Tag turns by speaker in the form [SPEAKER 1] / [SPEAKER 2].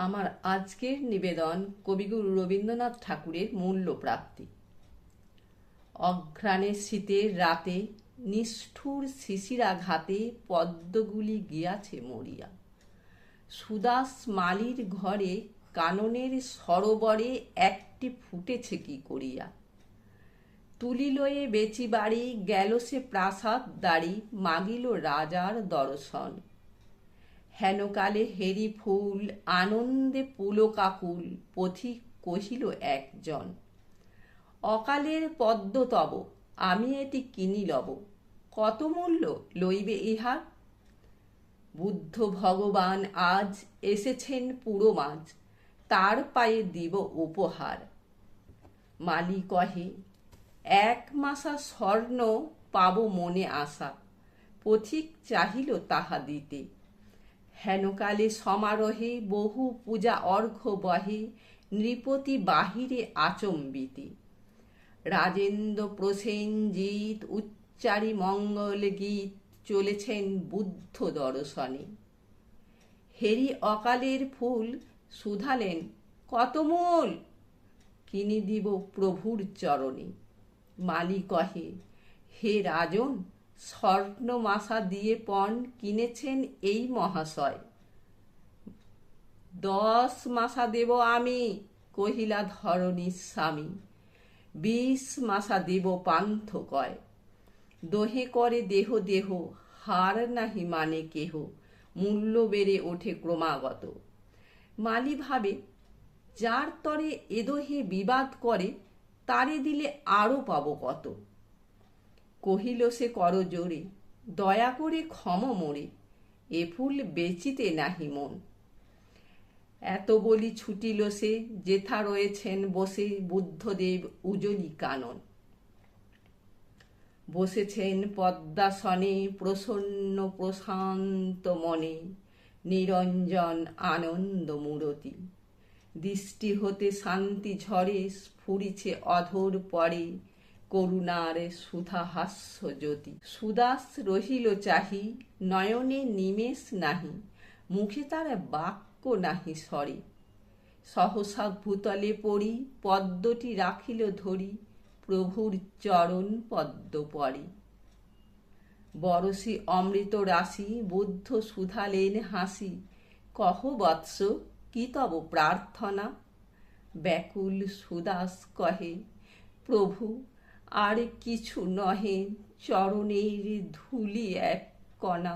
[SPEAKER 1] আমার আজকের নিবেদন কবিগুরু রবীন্দ্রনাথ ঠাকুরের মূল্য প্রাপ্তি। অঘ্রাণে শীতের রাতে নিষ্ঠুর শিশিরাঘাতে পদ্মগুলি গিয়াছে মরিয়া। সুদাস মালির ঘরে কাননের সরোবরে একটি ফুটেছে কি করিয়া। তুলিলয়ে বেচি বাড়ি গেল সে প্রাসাদ দাঁড়ি মাগিল রাজার দর্শন। হেনকালে হেরি ফুল আনন্দে পুলকাকুল পথিক কহিল একজন। অকালের পদ্ম তব আমি এটি কিনি লব, কত মূল্য লইবে ইহার। বুদ্ধ ভগবান আজ এসেছেন পুরো মাঝ, তার পায়ে দিব উপহার। মালি কহে এক মাসা স্বর্ণ পাব মনে আশা, পথিক চাহিল তাহা দিতে। হেনকালে সমারোহে বহু পূজা অর্ঘ্য বহে নৃপতি বাহিরে আচম্বিতে। রাজেন্দ্র প্রসেনজিৎ উচ্চারি মঙ্গল গীত চলেছেন বুদ্ধ দর্শনে। হেরি অকালের ফুল শুধালেন কত মূল, কিনি দিব প্রভুর চরণে। মালি কহে হে রাজন, স্বর্ণ মাসা দিয়ে পণ কিনেছেন এই মহাশয়। 10 মাসা দেব আমি, কহিলা ধরণীর স্বামী। 20 মাসা দেব পান্থ কয়। দোহে করে দেহ দেহ, হার নাহি মানে কেহ, মূল্য বেড়ে ওঠে ক্রমাগত। মালি ভাবে যার তরে এদোহে বিবাদ করে তারে দিলে আরো পাবো কত। কহিল সে কর জোরে, দয়া করে ক্ষম মোরে, এ ফুল বেচিতে নাহি মন। এত বলি ছুটিল সে, যেথা রয়েছেন বসে বুদ্ধদেব উজলি কানন। বসেছেন পদ্মাসনে প্রসন্ন প্রশান্ত মনে, নিরঞ্জন আনন্দ মূরতি। দৃষ্টি হতে শান্তি ঝরে স্ফুরিছে অধর পরে, করুণার সুধা হাস্য জ্যোতি। সুদাস রহিল চাহি, নয়নে নিমেষ নাহি, মুখে তার বাক্য নাহি সরে। সহসা ভূতলে পড়ি পদ্মটি রাখিল ধরি, প্রভুর চরণ পদ্ম পরে। বরসি অমৃত রাশি বুদ্ধ শুধালেন হাসি, কহ বৎস কি তব প্রার্থনা। ব্যাকুল সুদাস কহে প্রভু আর কিছু নহে, চরণের ধূলি এক কণা।